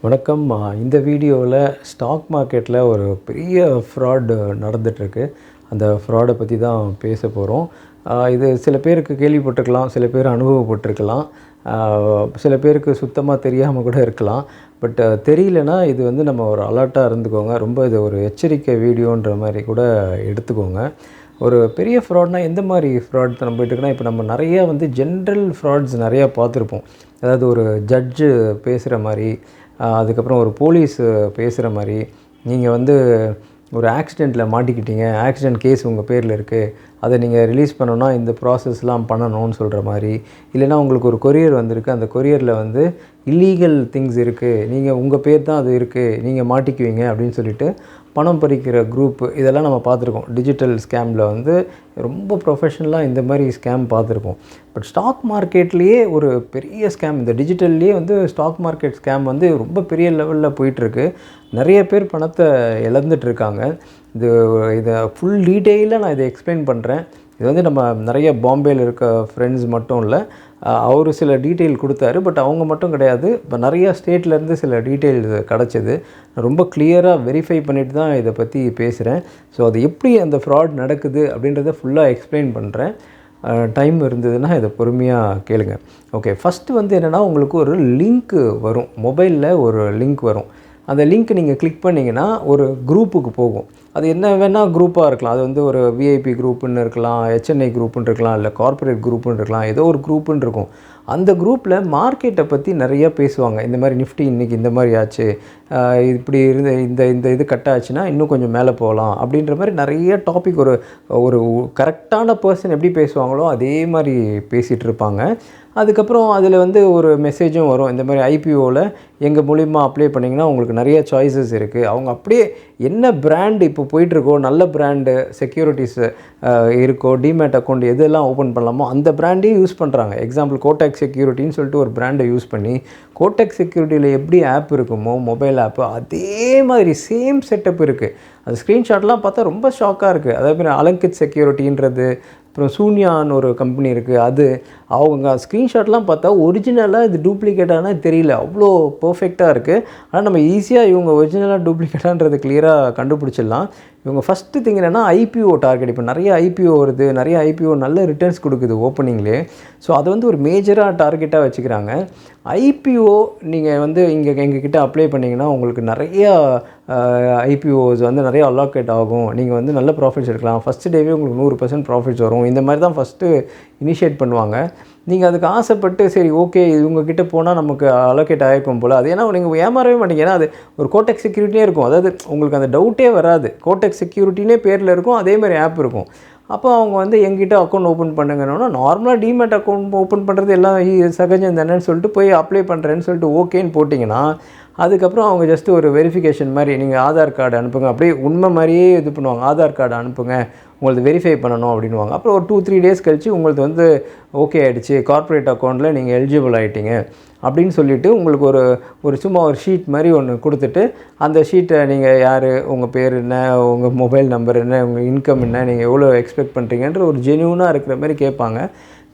வணக்கம். இந்த வீடியோவில் ஸ்டாக் மார்க்கெட்டில் ஒரு பெரிய ஃப்ராட் நடந்துகிட்ருக்கு. அந்த ஃப்ராடை பற்றி தான் பேச போகிறோம். இது சில பேருக்கு கேள்விப்பட்டிருக்கலாம், சில பேர் அனுபவப்பட்டிருக்கலாம், சில பேருக்கு சுத்தமாக தெரியாமல் கூட இருக்கலாம். பட் தெரியலனா இது வந்து நம்ம ஒரு அலர்ட்டாக இருந்துக்கோங்க. ரொம்ப இது ஒரு எச்சரிக்கை வீடியோன்ற மாதிரி கூட எடுத்துக்கோங்க. ஒரு பெரிய ஃப்ராட்னால் எந்த மாதிரி ஃப்ராட் நம்ம போய்ட்டுருக்குன்னா, இப்போ நம்ம நிறையா வந்து ஜென்ரல் ஃப்ராட்ஸ் நிறையா பார்த்துருப்போம். அதாவது ஒரு ஜட்ஜு பேசுகிற மாதிரி, அதுக்கப்புறம் ஒரு போலீஸ் பேசுகிற மாதிரி, நீங்கள் வந்து ஒரு ஆக்சிடெண்ட்டில் மாட்டிக்கிட்டீங்க, ஆக்சிடெண்ட் கேஸ் உங்கள் பேரில் இருக்குது, அதை நீங்கள் ரிலீஸ் பண்ணணுன்னா இந்த ப்ராசஸ்லாம் பண்ணணும்னு சொல்கிற மாதிரி, இல்லைனா உங்களுக்கு ஒரு கொரியர் வந்திருக்கு, அந்த கொரியரில் வந்து இல்லீகல் திங்ஸ் இருக்குது, நீங்கள் உங்கள் பேர் தான் அது இருக்குது, நீங்கள் மாட்டிக்குவீங்க அப்படின்னு சொல்லிட்டு பணம் பறிக்கிற குரூப்பு, இதெல்லாம் நம்ம பார்த்துருக்கோம். டிஜிட்டல் ஸ்கேமில் வந்து ரொம்ப ப்ரொஃபஷ்னலாக இந்த மாதிரி ஸ்கேம் பார்த்துருக்கோம். பட் ஸ்டாக் மார்க்கெட்லேயே ஒரு பெரிய ஸ்கேம், இந்த டிஜிட்டல்லையே வந்து ஸ்டாக் மார்க்கெட் ஸ்கேம் வந்து ரொம்ப பெரிய லெவலில் போயிட்டுருக்கு. நிறைய பேர் பணத்தை இழந்துட்டுருக்காங்க. இதை ஃபுல் டீட்டெயிலாக நான் இதை எக்ஸ்பிளைன் பண்ணுறேன். இது வந்து நம்ம நிறைய பாம்பேயில் இருக்க ஃப்ரெண்ட்ஸ் மட்டும் இல்லை, அவர் சில டீட்டெயில் கொடுத்தாரு. பட் அவங்க மட்டும் கிடையாது, இப்போ நிறையா ஸ்டேட்லேருந்து சில டீட்டெயில் கிடச்சிது. நான் ரொம்ப கிளியராக வெரிஃபை பண்ணிவிட்டு தான் இதை பற்றி பேசுகிறேன். ஸோ அது எப்படி அந்த ஃப்ராட் நடக்குது அப்படின்றத ஃபுல்லாக எக்ஸ்பிளைன் பண்ணுறேன். டைம் இருந்ததுன்னா இதை பொறுமையாக கேளுங்க. ஓகே, ஃபஸ்ட்டு வந்து என்னென்னா, உங்களுக்கு ஒரு லிங்க்கு வரும், மொபைலில் ஒரு லிங்க் வரும். அந்த லிங்க் நீங்கள் கிளிக் பண்ணிங்கன்னா ஒரு குரூப்புக்கு போகும். அது என்ன வேணால் குரூப்பாக இருக்கலாம். அது வந்து ஒரு விஐபி குரூப்புன்னு இருக்கலாம், ஹெச்என்ஐ குரூப்புன்னு இருக்கலாம், இல்லை கார்ப்பரேட் குரூப்புன்னு இருக்கலாம், ஏதோ ஒரு குரூப்புன்னு இருக்கும். அந்த குரூப்பில் மார்க்கெட்டை பற்றி நிறையா பேசுவாங்க. இந்த மாதிரி நிஃப்டி இன்றைக்கி இந்த மாதிரி ஆச்சு, இப்படி இருந்து இந்த இது கட் ஆச்சுன்னா இன்னும் கொஞ்சம் மேலே போகலாம் அப்படின்ற மாதிரி நிறைய டாபிக் ஒரு ஒரு கரெக்டான பர்சன் எப்படி பேசுவாங்களோ அதே மாதிரி பேசிகிட்டு இருப்பாங்க. அதுக்கப்புறம் அதில் வந்து ஒரு மெசேஜும் வரும், இந்த மாதிரி ஐபிஓவில் எங்கள் மூலிமா அப்ளை பண்ணிங்கன்னா உங்களுக்கு நிறைய சாய்ஸஸ் இருக்குது. அவங்க அப்படியே என்ன பிராண்டு இப்போ போயிட்டுருக்கோ, நல்ல பிராண்டு செக்யூரிட்டிஸ் இருக்கோ, டிமேட் அக்கௌண்ட் எதெல்லாம் ஓப்பன் பண்ணலாமோ அந்த பிராண்டே யூஸ் பண்ணுறாங்க. எக்ஸாம்பிள் கோடெக் செக்யூரிட்டின்னு சொல்லிட்டு ஒரு பிராண்டை யூஸ் பண்ணி, கோடெக் செக்யூரிட்டியில் எப்படி ஆப் இருக்குமோ மொபைல் ஆப்பு, அதே மாதிரி சேம் செட்டப் இருக்குது. அது ஸ்க்ரீன்ஷாட்லாம் பார்த்தா ரொம்ப ஷாக்காக இருக்குது. அதே மாதிரி அலங்கித் செக்யூரிட்டின்றது, அப்புறம் சூன்யான்னு ஒரு கம்பெனி இருக்குது, அது அவங்க ஸ்க்ரீன்ஷாட்லாம் பார்த்தா ஒரிஜினலாக இது டூப்ளிகேட்டானா தெரியல, அவ்வளோ பர்ஃபெக்டாக இருக்குது. ஆனால் நம்ம ஈஸியாக இவங்க ஒரிஜினலாக டூப்ளிகேட்டான்றது கிளியராக கண்டுபிடிச்சிடலாம். இவங்க ஃபஸ்ட்டு திங் என்னென்னா ஐபிஓ டார்கெட். இப்போ நிறைய ஐபிஓ வருது, நிறைய ஐபிஓ நல்ல ரிட்டர்ன்ஸ் கொடுக்குது ஓப்பனிங்லேயே. ஸோ அதை வந்து ஒரு மேஜராக டார்கெட்டாக வச்சுக்கிறாங்க. ஐபிஓ நீங்கள் வந்து எங்ககிட்ட அப்ளை பண்ணிங்கன்னா உங்களுக்கு நிறையா ஐபிஓஸ் வந்து நிறையா அலாகேட் ஆகும், நீங்கள் வந்து நல்ல ப்ராஃபிட்ஸ் எடுக்கலாம், ஃபஸ்ட்டு டேவே உங்களுக்கு 100% ப்ராஃபிட்ஸ் வரும், இந்த மாதிரி தான் ஃபஸ்ட்டு இனிஷியேட் பண்ணுவாங்க. நீங்கள் அதுக்கு ஆசைப்பட்டு சரி ஓகே இவங்ககிட்ட போனால் நமக்கு அலோகேட் ஆகிருக்கும் போல், அது ஏன்னா நீங்கள் ஏமாறவே மாட்டீங்க. ஏன்னா அது ஒரு கோடெக் செக்யூரிட்டியே இருக்கும். அதாவது உங்களுக்கு அந்த டவுட்டே வராது, கோடெக் செக்யூரிட்டினே பேரில் இருக்கும், அதே மாதிரி ஆப் இருக்கும். அப்போ அவங்க வந்து எங்கிட்ட அக்கௌண்ட் ஓப்பன் பண்ணுங்கன்னா, நார்மலாக டிமேட் அக்கௌண்ட் ஓப்பன் பண்ணுறது எல்லாம் சகஜம் தானேன்னு சொல்லிட்டு போய் அப்ளை பண்ணுறேன்னு சொல்லிட்டு ஓகேன்னு போட்டிங்கன்னா, அதுக்கப்புறம் அவங்க ஜஸ்ட்டு ஒரு வெரிஃபிகேஷன் மாதிரி நீங்கள் ஆதார் கார்டு அனுப்புங்க, அப்படியே உண்மை மாதிரியே இது பண்ணுவாங்க, ஆதார் கார்டு அனுப்புங்க உங்களுக்கு வெரிஃபை பண்ணணும் அப்படின்வாங்க. அப்புறம் ஒரு 2-3 டேஸ் கழித்து உங்களுக்கு வந்து ஓகே ஆகிடுச்சு, கார்ப்பரேட் அக்கௌண்ட்டில் நீங்கள் எலிஜிபிள் ஆகிட்டீங்க அப்படின்னு சொல்லிவிட்டு உங்களுக்கு ஒரு சும்மா ஒரு ஷீட் மாதிரி ஒன்று கொடுத்துட்டு, அந்த ஷீட்டை நீங்கள் யார், உங்கள் பேர் என்ன, உங்கள் மொபைல் நம்பர் என்ன, உங்கள் இன்கம் என்ன, நீங்கள் எவ்வளோ எக்ஸ்பெக்ட் பண்ணுறீங்கன்ற ஒரு ஜென்யூனாக இருக்கிற மாதிரி கேட்பாங்க.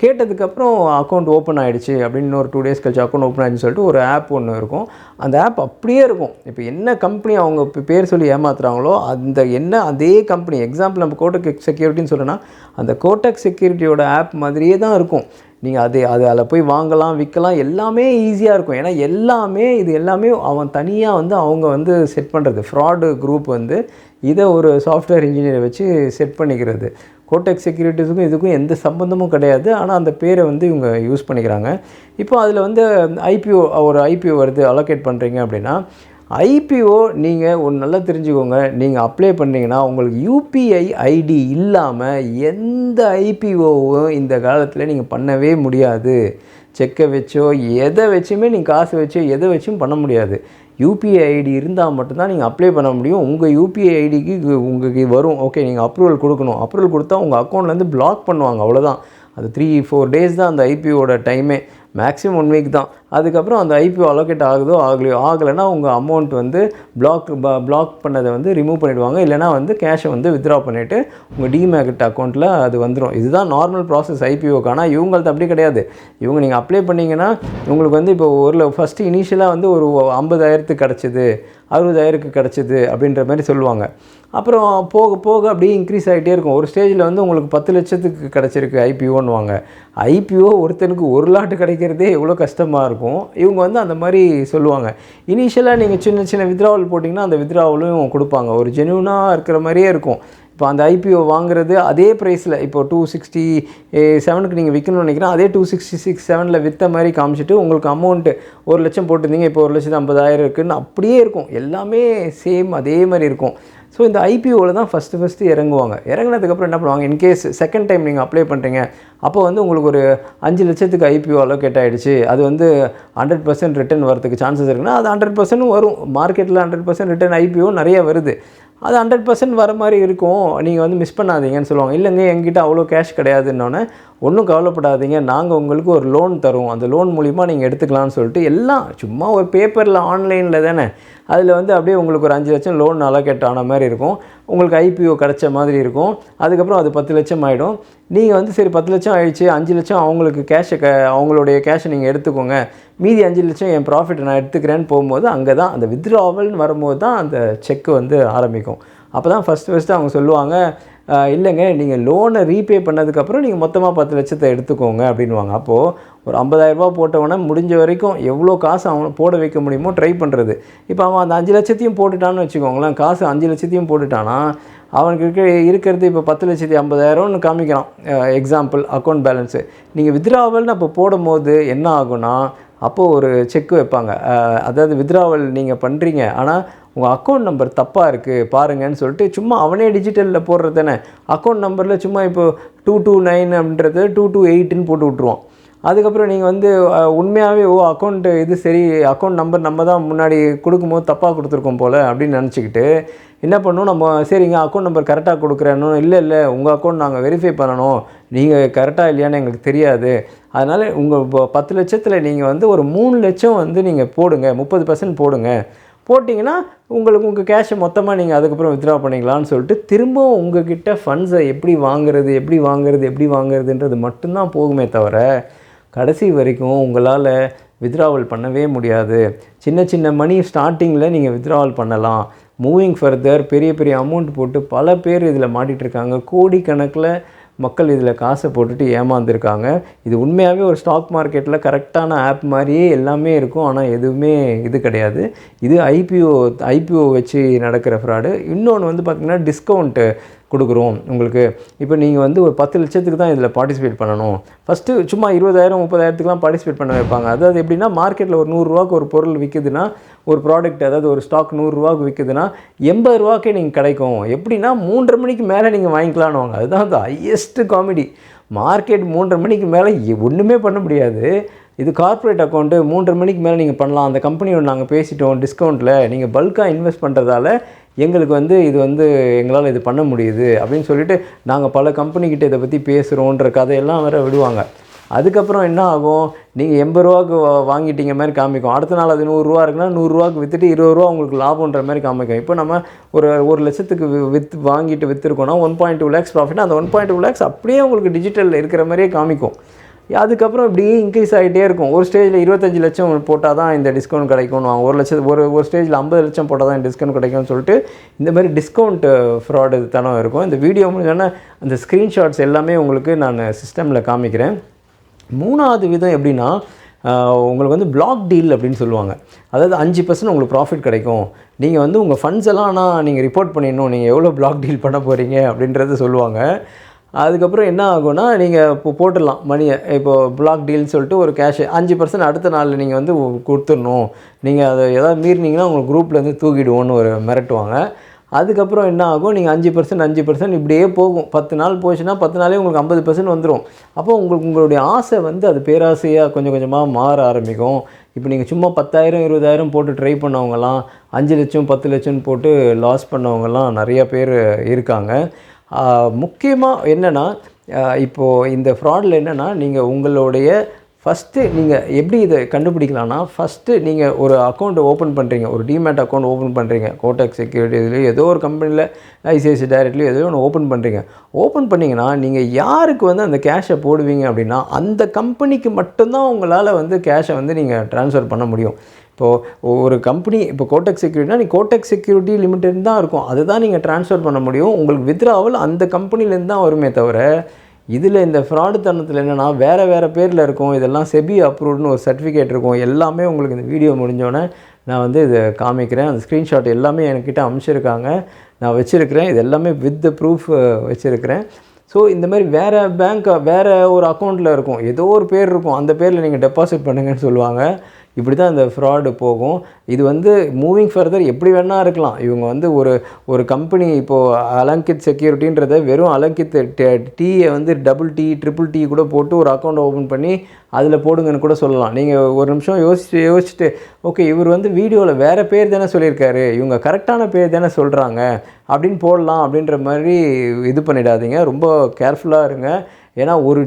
கேட்டதுக்கப்புறம் அக்கௌண்ட் ஓப்பன் ஆகிடுச்சு அப்படின்னு ஒரு 2 டேஸ் கழிச்சு அக்கௌண்ட் ஓப்பன் ஆகிடுன்னு சொல்லிட்டு ஒரு ஆப் ஒன்று இருக்கும். அந்த ஆப் அப்படியே இருக்கும். இப்போ என்ன கம்பெனி அவங்க பேர் சொல்லி ஏமாத்துறாங்களோ அந்த அதே கம்பெனி, எக்ஸாம்பிள் நம்ம கோடெக் செக்யூரிட்டின்னு சொல்கிறேன்னா, அந்த கோடெக் செக்யூரிட்டியோட ஆப் மாதிரியே தான் இருக்கும். நீங்கள் அதில் போய் வாங்கலாம், விற்கலாம், எல்லாமே ஈஸியாக இருக்கும். ஏன்னா இது எல்லாமே அவன் தனியாக வந்து அவங்க வந்து செட் பண்ணுறது. ஃப்ராடு குரூப் வந்து இதை ஒரு சாஃப்ட்வேர் இன்ஜினியரை வச்சு செட் பண்ணிக்கிறது. கோடெக் செக்யூரிட்டிஸுக்கும் இதுக்கும் எந்த சம்பந்தமும் கிடையாது, ஆனால் அந்த பேரை வந்து இவங்க யூஸ் பண்ணிக்கிறாங்க. இப்போ அதில் வந்து ஒரு ஐபிஓ வருது, அலோகேட் பண்ணுறீங்க அப்படின்னா, ஐபிஓ நீங்கள் ஒன்று நல்லா தெரிஞ்சுக்கோங்க, நீங்கள் அப்ளை பண்ணிங்கன்னா உங்களுக்கு யூபிஐ ஐடி இல்லாமல் எந்த ஐபிஓவும் இந்த காலத்தில் நீங்கள் பண்ணவே முடியாது. செக்கை வச்சோ எதை வச்சுமே நீங்கள் காசு வச்சோ எதை வச்சும் பண்ண முடியாது. யூபிஐ ஐடி இருந்தால் மட்டும்தான் நீங்கள் அப்ளை பண்ண முடியும். உங்கள் யூபிஐ ஐடிக்கு உங்களுக்கு வரும், ஓகே நீங்கள் அப்ரூவல் கொடுக்கணும். அப்ரூவல் கொடுத்தா உங்கள் அக்கௌண்ட்லேருந்து பிளாக் பண்ணுவாங்க, அவ்வளோதான். அது 3-4 டேஸ் தான் அந்த ஐபிஓட டைமே, மேக்ஸிமம் 1 வீக் தான். அதுக்கப்புறம் அந்த ஐபிஓ அலோகேட் ஆகுதோ ஆகலையோ, ஆகலைன்னா உங்கள் அமௌண்ட் வந்து பிளாக் பண்ணதை வந்து ரிமூவ் பண்ணிவிடுவாங்க. இல்லைனா வந்து கேஷை வந்து வித்ட்ரா பண்ணிவிட்டு உங்கள் டிமேட் அக்கௌண்ட்டில் அது வந்துடும். இதுதான் நார்மல் ப்ராசஸ் ஐபிஓக்கு. ஆனால் இவங்களது அப்படி கிடையாது. இவங்க நீங்கள் அப்ளை பண்ணிங்கன்னா உங்களுக்கு வந்து இப்போ ஃபஸ்ட்டு இனிஷியலாக வந்து ஒரு 50,000க்கு கிடச்சிது, 60,000க்கு கிடச்சிது அப்படின்ற மாதிரி சொல்லுவாங்க. அப்புறம் போக போக அப்படியே இன்க்ரீஸ் ஆகிட்டே இருக்கும். ஒரு ஸ்டேஜில் வந்து உங்களுக்கு 10 லட்சத்துக்கு கிடச்சிருக்கு ஐபிஓன்னுவாங்க. ஐபிஓ ஒருத்தனுக்கு 1 லாட் கிடைக்கிறதே எவ்வளோ கஷ்டமாக இருக்கும். இவங்க வந்து அந்த மாதிரி சொல்லுவாங்க. இனிஷியலாக நீங்கள் சின்ன சின்ன வித்ட்ராவல் போட்டிங்கன்னா அந்த வித்ட்ராவலும் கொடுப்பாங்க. ஒரு ஜென்யூனாக இருக்கிற மாதிரியே இருக்கும். இப்போ அந்த ஐபிஓ வாங்குறது அதே ப்ரைஸில் இப்போ 267க்கு நீங்கள் விற்கணும்னு நினைக்கிறேன், அதே 266-7ல் விற்ற மாதிரி காமிச்சிட்டு உங்களுக்கு அமௌண்ட்டு 1 லட்சம் போட்டிருந்தீங்க, இப்போ 1,50,000 இருக்குதுன்னு அப்படியே இருக்கும். எல்லாமே சேம் அதே மாதிரி இருக்கும். ஸோ இந்த ஐபிஓவில் தான் ஃபஸ்ட்டு இறங்குவாங்க. இறங்கினதுக்கப்புறம் என்ன பண்ணுவாங்க, இன்கேஸ் செகண்ட் டைம் நீங்கள் அப்ளை பண்ணுறீங்க, அப்போ வந்து உங்களுக்கு ஒரு 5 லட்சத்துக்கு ஐபிஓ அலோகேட் ஆகிடுச்சு, அது வந்து 100% ரிட்டர்ன் வரதுக்கு சான்சஸ் இருக்குன்னா அது 100% வரும். மார்க்கெட்டில் 100% ரிட்டர்ன் ஐபிஓ நிறைய வருது. அது 100% வர மாதிரி இருக்கும். நீங்கள் வந்து மிஸ் பண்ணாதீங்கன்னு சொல்லுவாங்க. இல்லைங்க எங்கிட்ட அவ்வளோ கேஷ் கிடையாதுன்னொன்னே, ஒன்றும் கவலைப்படாதீங்க, நாங்கள் உங்களுக்கு ஒரு லோன் தருவோம், அந்த லோன் மூலிமா நீங்கள் எடுத்துக்கலாம்னு சொல்லிட்டு எல்லாம் சும்மா ஒரு பேப்பரில் ஆன்லைனில் தானே, அதில் வந்து அப்படியே உங்களுக்கு ஒரு 5 லட்சம் லோன் அலோகேட் ஆன மாதிரி இருக்கும். உங்களுக்கு ஐபிஓ கிடச்ச மாதிரி இருக்கும். அதுக்கப்புறம் அது 10 லட்சம் ஆகிடும். நீங்கள் வந்து சரி 10 லட்சம் ஆகிடுச்சு, 5 லட்சம் அவங்களுக்கு அவங்களுடைய கேஷை நீங்கள் எடுத்துக்கோங்க, மீதி 5 லட்சம் என் ப்ராஃபிட் நான் எடுத்துக்கிறேன்னு போகும்போது அங்கே தான் அந்த வித்ட்ராவல்னு வரும்போது தான் அந்த செக்கு வந்து ஆரம்பிக்கும். அப்போ தான் ஃபஸ்ட்டு அவங்க சொல்லுவாங்க, இல்லைங்க நீங்கள் லோனை ரீபே பண்ணதுக்கப்புறம் நீங்கள் மொத்தமாக 10 லட்சத்தை எடுத்துக்கோங்க அப்படின்வாங்க. அப்போது ஒரு 50,000 போட்டவொடனே முடிஞ்ச வரைக்கும் எவ்வளோ காசு அவனை போட வைக்க முடியுமோ ட்ரை பண்ணுறது. இப்போ அவன் அந்த 5 லட்சத்தையும் போட்டுட்டான்னு வச்சுக்கோங்களேன், காசு 5 லட்சத்தையும் போட்டுட்டானா அவனுக்கு இருக்கிறது இப்போ 10,50,000ன்னு காமிக்கிறான். Example account balance. நீங்கள் வித்ட்ராவல்னு அப்போ போடும்போது என்ன ஆகுனா, அப்போது ஒரு செக் வைப்பாங்க. அதாவது வித்ட்ராவல் நீங்கள் பண்ணுறீங்க, ஆனால் உங்கள் அக்கௌண்ட் நம்பர் தப்பாக இருக்குது பாருங்கன்னு சொல்லிட்டு சும்மா அவனே டிஜிட்டலில் போடுறது தானே. அக்கௌண்ட் நம்பரில் சும்மா இப்போ 229 அப்படின்றது 228ன்னு போட்டு விட்ருவோம். அதுக்கப்புறம் நீங்கள் வந்து உண்மையாகவே அக்கௌண்ட்டு இது சரி, அக்கௌண்ட் நம்பர் நம்ம தான் முன்னாடி கொடுக்கும்போது தப்பாக கொடுத்துருக்கோம் போல் அப்படின்னு நினச்சிக்கிட்டு என்ன பண்ணணும், நம்ம சரிங்க அக்கௌண்ட் நம்பர் கரெக்டாக கொடுக்குறேன்னு, இல்லை உங்கள் அக்கௌண்ட் நாங்கள் வெரிஃபை பண்ணணும், நீங்கள் கரெக்டாக இல்லையான்னு எங்களுக்கு தெரியாது, அதனால் உங்கள் 10 லட்சத்தில் நீங்கள் வந்து ஒரு 3 லட்சம் வந்து நீங்கள் போடுங்க, 30% போடுங்க, போட்டிங்கன்னா உங்கள் கேஷை மொத்தமாக நீங்கள் அதுக்கப்புறம் வித்ட்ரா பண்ணிக்கலான்னு சொல்லிட்டு திரும்பவும் உங்கள்கிட்ட ஃபண்ட்ஸை எப்படி வாங்குறதுன்றது மட்டும்தான் போகுமே தவிர கடைசி வரைக்கும் உங்களால் வித்ட்ராவல் பண்ணவே முடியாது. சின்ன மணி ஸ்டார்டிங்கில் நீங்கள் வித்ட்ராவல் பண்ணலாம். மூவிங் ஃபர்தர் பெரிய அமௌண்ட் போட்டு பல பேர் இதில் மாட்டிகிட்ருக்காங்க. கோடிக்கணக்கில் மக்கள் இதில் காசை போட்டுட்டு ஏமாந்துருக்காங்க. இது உண்மையாகவே ஒரு ஸ்டாக் மார்க்கெட்டில் கரெக்டான ஆப் மாதிரியே எல்லாமே இருக்கும். ஆனால் எதுவுமே இது கிடையாது. இது ஐபிஓ வச்சு நடக்கிற ஃப்ராடு. இன்னொன்று வந்து பார்த்திங்கன்னா டிஸ்கவுண்ட்டு கொடுக்குறோம் உங்களுக்கு. இப்போ நீங்கள் வந்து ஒரு 10 லட்சத்துக்கு தான் இதில் பார்ட்டிசிபேட் பண்ணணும். ஃபஸ்ட்டு சும்மா 20,000 30,000த்துக்குலாம் பார்ட்டிசிபேட் பண்ண வைப்பாங்க. அதாவது எப்படின்னா, மார்க்கெட்டில் ஒரு 100 ரூபாய்க்கு ஒரு பொருள் விற்குதுன்னா, ஒரு ப்ராடக்ட் அதாவது ஒரு ஸ்டாக் 100 ரூபாய்க்கு விற்குதுன்னா 80 ரூபாய்க்கே நீங்கள் கிடைக்கும். எப்படின்னா 3:30 மணிக்கு மேலே நீங்கள் வாங்கிக்கலான்னுவாங்க. அதுதான் அந்த ஹையஸ்ட்டு காமெடி. மார்க்கெட் 3:30 மணிக்கு மேலே ஒன்றுமே பண்ண முடியாது. இது கார்ப்பரேட் அக்கௌண்ட்டு 3:30 மணிக்கு மேலே நீங்கள் பண்ணலாம். அந்த கம்பெனியோட நாங்கள் பேசிட்டோம் டிஸ்கவுண்ட்டில், நீங்கள் பல்காக இன்வெஸ்ட் பண்ணுறதால எங்களுக்கு வந்து இது வந்து எங்களால் இது பண்ண முடியுது அப்படின்னு சொல்லிட்டு நாங்கள் பல கம்பெனிக்கிட்ட இதை பற்றி பேசுகிறோன்ற கதையெல்லாம் வேறு விடுவாங்க. அதுக்கப்புறம் என்ன ஆகும், நீங்கள் 80 ரூபாய்க்கு வாங்கிட்டீங்க மாதிரி காமிக்கும். அடுத்த நாள் அது 100 ரூபா இருக்குன்னா 100 ரூபாய்க்கு விற்றுட்டு 20 ரூபா உங்களுக்கு லாபன்ற மாதிரி காமிக்கும். இப்போ நம்ம ஒரு 1 லட்சத்துக்கு வாங்கிட்டு விற்றுருக்கோன்னா 1.2 lakhs ப்ராஃபிட்னா அந்த 1.2 lakhs அப்படியே உங்களுக்கு டிஜிட்டலில் இருக்கிற மாதிரியே காமிக்கும். அதுக்கப்புறம் இப்படியே இன்க்ரீஸ் ஆகிட்டே இருக்கும். ஒரு ஸ்டேஜில் 25 லட்சம் போட்டால் தான் இந்த டிஸ்கவுண்ட் கிடைக்கும்னு, ஒரு ஸ்டேஜில் 50 லட்சம் போட்டால் தான் இந்த டிஸ்கவுண்ட் கிடைக்கும்னு சொல்லிட்டு இந்த மாதிரி டிஸ்கவுண்ட் ஃப்ராடு தனம் இருக்கும். இந்த வீடியோ முடிஞ்சோன்னா அந்த ஸ்க்ரீன்ஷாட்ஸ் எல்லாமே உங்களுக்கு நான் சிஸ்டமில் காமிக்கிறேன். 3வது விதம் எப்படின்னா, உங்களுக்கு வந்து பிளாக் டீல் அப்படின்னு சொல்லுவாங்க. அதாவது 5% உங்களுக்கு ப்ராஃபிட் கிடைக்கும். நீங்கள் வந்து உங்கள் ஃபண்ட்ஸ் எல்லாம் ஆனால் நீங்கள் ரிப்போர்ட் பண்ணிடணும், நீங்கள் எவ்வளோ பிளாக் டீல் பண்ண போகிறீங்க அப்படின்றத சொல்லுவாங்க. அதுக்கப்புறம் என்ன ஆகும்னா, நீங்கள் இப்போ போட்டுடலாம் மணியை. இப்போது பிளாக் டீல்னு சொல்லிட்டு ஒரு கேஷ் 5% அடுத்த நாளில் நீங்கள் வந்து கொடுத்துடணும், நீங்கள் அதை ஏதாவது மீறினீங்கன்னா உங்கள் குரூப்லேருந்து தூக்கிடுவோன்னு ஒரு மிரட்டுவாங்க. அதுக்கப்புறம் என்ன ஆகும், நீங்கள் 5% இப்படியே போகும். 10 நாள் போச்சுன்னா 10 நாளே உங்களுக்கு 50% வந்துடும். அப்போ உங்களுடைய ஆசை வந்து அது பேராசையாக கொஞ்சம் கொஞ்சமாக மாற ஆரம்பிக்கும். இப்போ நீங்கள் சும்மா 10,000 20,000 போட்டு ட்ரை பண்ணவங்கலாம் 5 லட்சம் 10 லட்சம்னு போட்டு லாஸ் பண்ணவங்கலாம் நிறையா பேர் இருக்காங்க. முக்கியமாக என்னென்னா, இப்போது இந்த ஃப்ராடில் என்னென்னா, நீங்கள் உங்களுடைய ஃபஸ்ட்டு நீங்கள் எப்படி இதை கண்டுபிடிக்கலாம்னா, ஃபஸ்ட்டு நீங்கள் ஒரு அக்கௌண்ட் ஓப்பன் பண்ணுறீங்க, ஒரு டிமேட் அக்கௌண்ட் ஓப்பன் பண்ணுறீங்க, கோடக் செக்யூரிட்டி இதுலேயோ ஏதோ ஒரு கம்பெனியில் ஐசிஐசி டைரக்ட்லையோ ஏதோ ஒன்று ஓப்பன் பண்ணுறீங்க. ஓப்பன் பண்ணிங்கன்னா நீங்கள் யாருக்கு வந்து அந்த கேஷை போடுவீங்க அப்படின்னா, அந்த கம்பெனிக்கு மட்டும்தான் உங்களால் வந்து கேஷை வந்து நீங்கள் ட்ரான்ஸ்ஃபர் பண்ண முடியும். இப்போது ஒரு கம்பெனி இப்போ கோடக் செக்யூரிட்டினா நீ கோடக் செக்யூரிட்டி லிமிடெட் தான் இருக்கும், அதுதான் நீங்கள் ட்ரான்ஸ்ஃபர் பண்ண முடியும். உங்களுக்கு வித்ட்ராவல் அந்த கம்பெனிலேருந்து தான் வருமே தவிர, இதில் இந்த ஃப்ராடு தனத்தில் என்னென்னா வேறு பேரில் இருக்கும். இதெல்லாம் செபி அப்ரூவ்டுன்னு ஒரு சர்டிஃபிகேட் இருக்கும். எல்லாமே உங்களுக்கு இந்த வீடியோ முடிஞ்சோடனே நான் வந்து இதை காமிக்கிறேன். அந்த ஸ்க்ரீன்ஷாட் எல்லாமே என்கிட்ட அனுப்பிச்சிருக்காங்க, நான் வச்சுருக்கிறேன். இது எல்லாமே வித் த ப்ரூஃப் வச்சுருக்கிறேன். ஸோ இந்த மாதிரி வேறு பேங்க் வேறு ஒரு அக்கௌண்ட்டில் இருக்கும், ஏதோ ஒரு பேர் இருக்கும், அந்த பேரில் நீங்கள் டெபாசிட் பண்ணுங்கன்னு சொல்லுவாங்க. இப்படி தான் இந்த ஃப்ராடு போகும். இது வந்து மூவிங் ஃபர்தர் எப்படி வேணால் இருக்கலாம். இவங்க வந்து ஒரு கம்பெனி இப்போது அலங்கித் செக்யூரிட்டின்றதை வெறும் அலங்கித் டீயை வந்து டபுள் டி ட்ரிபிள் டி கூட போட்டு ஒரு அக்கௌண்ட் ஓப்பன் பண்ணி அதில் போடுங்கன்னு கூட சொல்லலாம். நீங்கள் ஒரு நிமிஷம் யோசிச்சுட்டு ஓகே இவர் வந்து வீடியோவில் வேறு பேர் தானே சொல்லியிருக்காரு, இவங்க கரெக்டான பேர் தானே சொல்கிறாங்க அப்படின்னு போடலாம் அப்படின்ற மாதிரி இது பண்ணிடாதீங்க. ரொம்ப கேர்ஃபுல்லாக இருங்க. ஏன்னா ஒரு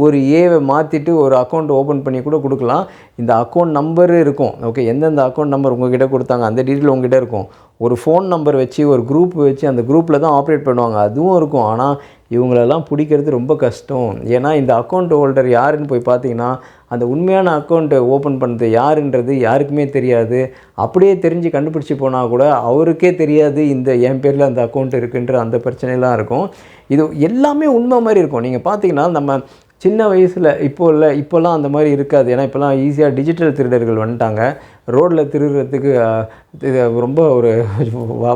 ஒரு ஏவை மாற்றிட்டு ஒரு அக்கௌண்ட் ஓப்பன் பண்ணி கூட கொடுக்கலாம். இந்த அக்கௌண்ட் நம்பரு இருக்கும். ஓகே, எந்தெந்த அக்கௌண்ட் நம்பர் உங்கள்கிட்ட கொடுத்தாங்க அந்த டீட்டெயில் உங்கள்கிட்ட இருக்கும். ஒரு ஃபோன் நம்பர் வச்சு ஒரு குரூப் வச்சு அந்த குரூப்பில் தான் ஆப்ரேட் பண்ணுவாங்க, அதுவும் இருக்கும். ஆனால் இவங்களெல்லாம் பிடிக்கிறது ரொம்ப கஷ்டம். ஏன்னா இந்த அக்கௌண்ட் ஹோல்டர் யாருன்னு போய் பார்த்தீங்கன்னா அந்த உண்மையான அக்கௌண்ட்டை ஓப்பன் பண்ணுறது யாருன்றது யாருக்குமே தெரியாது. அப்படியே தெரிஞ்சு கண்டுபிடிச்சி போனால் கூட அவருக்கே தெரியாது இந்த என் பேரில் அந்த அக்கௌண்ட் இருக்குன்ற அந்த பிரச்சனைலாம் இருக்கும். இது எல்லாமே உண்மை மாதிரி இருக்கும். நீங்கள் பார்த்தீங்கன்னா நம்ம சின்ன வயசில் இப்போல்லாம் அந்த மாதிரி இருக்காது. ஏன்னா இப்போல்லாம் ஈஸியாக டிஜிட்டல் திருடர்கள் வந்துட்டாங்க. ரோட்டில் திருடுறதுக்கு இது ரொம்ப ஒரு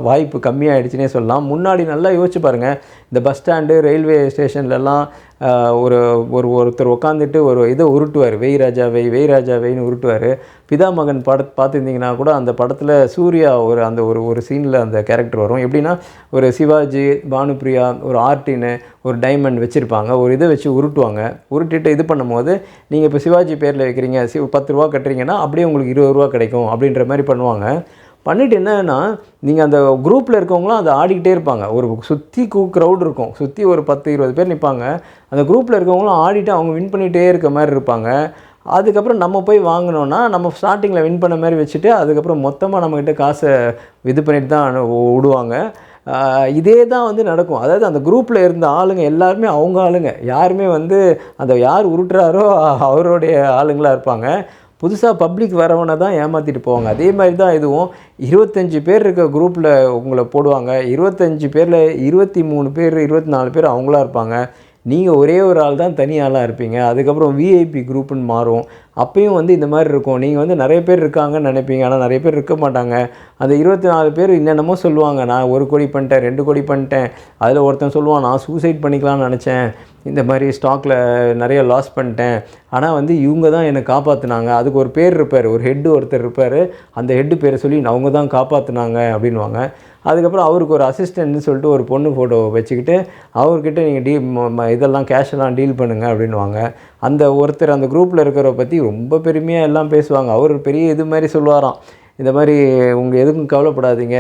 வாய்ப்பு கம்மியாகிடுச்சுனே சொல்லலாம். முன்னாடி நல்லா யோசிச்சு பாருங்கள், இந்த பஸ் ஸ்டாண்டு ரயில்வே ஸ்டேஷன்லலாம் ஒருத்தர் உட்காந்துட்டு ஒரு இதை உருட்டுவார், வெய் ராஜாவைன்னு உருட்டுவார். பிதாமகன் பார்த்துருந்தீங்கன்னா கூட அந்த படத்தில் சூர்யா ஒரு சீனில் அந்த கேரக்டர் வரும். எப்படின்னா ஒரு சிவாஜி, பானுப்ரியா, ஒரு ஆர்டின்னு ஒரு டைமண்ட் வச்சுருப்பாங்க, ஒரு இதை வச்சு உருட்டுவாங்க. உருட்டிட்டு இது பண்ணும்போது நீங்கள் இப்போ சிவாஜி பேரில் வைக்கிறீங்க, 10 ரூபா கட்டுறீங்கன்னா அப்படியே உங்களுக்கு 20 ரூபா கிடைக்கும் அப்படின்ற மாதிரி பண்ணுவாங்க. பண்ணிவிட்டு என்னன்னா நீங்கள் அந்த குரூப்பில் இருக்கவங்களும் அதை ஆடிக்கிட்டே இருப்பாங்க. ஒரு சுற்றி க்ரௌட் இருக்கும், சுற்றி ஒரு 10-20 பேர் நிற்பாங்க. அந்த குரூப்பில் இருக்கவங்களும் ஆடிட்டு அவங்க வின் பண்ணிகிட்டே இருக்க மாதிரி இருப்பாங்க. அதுக்கப்புறம் நம்ம போய் வாங்கினோன்னா நம்ம ஸ்டார்டிங்கில் வின் பண்ண மாதிரி வச்சுட்டு அதுக்கப்புறம் மொத்தமாக நம்மக்கிட்ட காசை இது பண்ணிட்டு தான் விடுவாங்க. இதே தான் வந்து நடக்கும். அதாவது அந்த குரூப்பில் இருந்த ஆளுங்க எல்லாருமே அவங்க ஆளுங்க, யாருமே வந்து அந்த யார் உருட்டுறாரோ அவருடைய ஆளுங்களாக இருப்பாங்க. புதுசாக பப்ளிக் வரவனை தான் ஏமாற்றிட்டு போவாங்க. அதே மாதிரி தான் இதுவும் 25 பேர் இருக்க குரூப்பில் உங்களை போடுவாங்க. 25 பேரில் 23 பேர் 24 பேர் அவங்களா இருப்பாங்க. நீங்கள் ஒரே ஒரு ஆள் தான் தனி ஆளாக இருப்பீங்க. அதுக்கப்புறம் விஐபி குரூப்புன்னு மாறும். அப்பயும் வந்து இந்த மாதிரி இருக்கும். நீங்கள் வந்து நிறைய பேர் இருக்காங்கன்னு நினைப்பீங்க, ஆனால் நிறைய பேர் இருக்க மாட்டாங்க. அந்த 24 பேர் என்னென்னமோ சொல்லுவாங்க, நான் 1 கோடி பண்ணிட்டேன், 2 கோடி பண்ணிட்டேன். அதில் ஒருத்தன் சொல்லுவான், நான் சூசைட் பண்ணிக்கலாம்னு நினச்சேன், இந்த மாதிரி ஸ்டாக்கில் நிறைய லாஸ் பண்ணிட்டேன், ஆனால் வந்து இவங்க தான் என்னை காப்பாற்றினாங்க. அதுக்கு ஒரு பேர் இருப்பார், ஒரு ஹெட்டு ஒருத்தர் இருப்பார், அந்த ஹெட்டு பேரை சொல்லி அவங்க தான் காப்பாற்றினாங்க அப்படின்வாங்க. அதுக்கப்புறம் அவருக்கு ஒரு அசிஸ்டன்ட்னு சொல்லிட்டு ஒரு பொண்ணு ஃபோட்டோ வச்சுக்கிட்டு அவர்கிட்ட நீங்கள் இதெல்லாம் கேஷெல்லாம் டீல் பண்ணுங்கள் அப்படின்வாங்க. அந்த ஒருத்தர் அந்த குரூப்பில் இருக்கிறவரை பற்றி ரொம்ப பெருமையாக எல்லாம் பேசுவாங்க. அவர் பெரிய இது மாதிரி சொல்லுவாராம், இந்த மாதிரி உங்கள் எதுக்கும் கவலைப்படாதீங்க,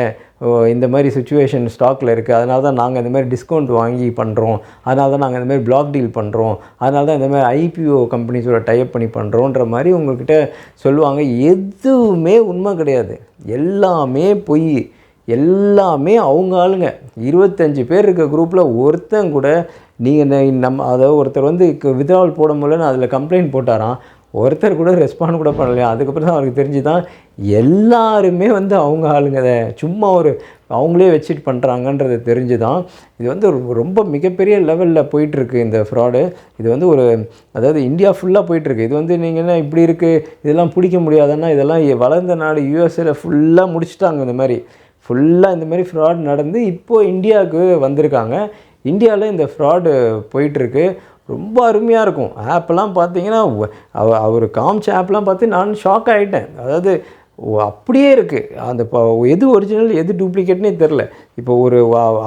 இந்த மாதிரி சுச்சுவேஷன் ஸ்டாக்கில் இருக்குது, அதனால தான் நாங்கள் இந்த மாதிரி டிஸ்கவுண்ட் வாங்கி பண்ணுறோம், அதனால தான் நாங்கள் இந்த மாதிரி பிளாக் டீல் பண்ணுறோம், அதனால தான் இந்த மாதிரி ஐபிஓ கம்பெனிஸோட டைப் பண்ணி பண்ணுறோன்ற மாதிரி உங்கள்கிட்ட சொல்லுவாங்க. எதுவுமே உண்மை கிடையாது, எல்லாமே பொய், எல்லாமே அவங்க ஆளுங்க. 25 பேர் இருக்க குரூப்பில் ஒருத்தன் கூட நீங்கள் அதாவது ஒருத்தர் வந்து வித்ட்ராவல் போட முடியலன்னு அதில் கம்ப்ளைண்ட் போட்டாராம், ஒருத்தர் கூட ரெஸ்பாண்ட் கூட பண்ணலையா. அதுக்கப்புறம் தான் அவருக்கு தெரிஞ்சு தான் எல்லாருமே வந்து அவங்க ஆளுங்க சும்மா அவங்களே வச்சுட்டு பண்ணுறாங்கன்றது தெரிஞ்சு தான். இது வந்து ரொம்ப மிகப்பெரிய லெவலில் போயிட்டுருக்கு இந்த ஃப்ராடு. இது வந்து அதாவது இந்தியா ஃபுல்லாக போயிட்டுருக்கு. இது வந்து நீங்கள் என்ன இப்படி இருக்குது, இதெல்லாம் பிடிக்க முடியாதுன்னா, இதெல்லாம் வளர்ந்த நாடு யூஎஸ்ஏல ஃபுல்லாக முடிச்சுட்டாங்க. இந்த மாதிரி ஃபுல்லாக இந்த மாதிரி ஃப்ராட் நடந்து இப்போது இந்தியாவுக்கு வந்திருக்காங்க. இந்தியாவில் இந்த ஃப்ராடு போயிட்டுருக்கு. ரொம்ப அருமையாக இருக்கும். ஆப்பெல்லாம் பார்த்தீங்கன்னா அவர் காமிச்ச ஆப்லாம் பார்த்து நான் ஷாக் ஆகிட்டேன். அதாவது அப்படியே இருக்குது. அந்த எது ஒரிஜினல் எது டூப்ளிகேட்னே தெரில. இப்போ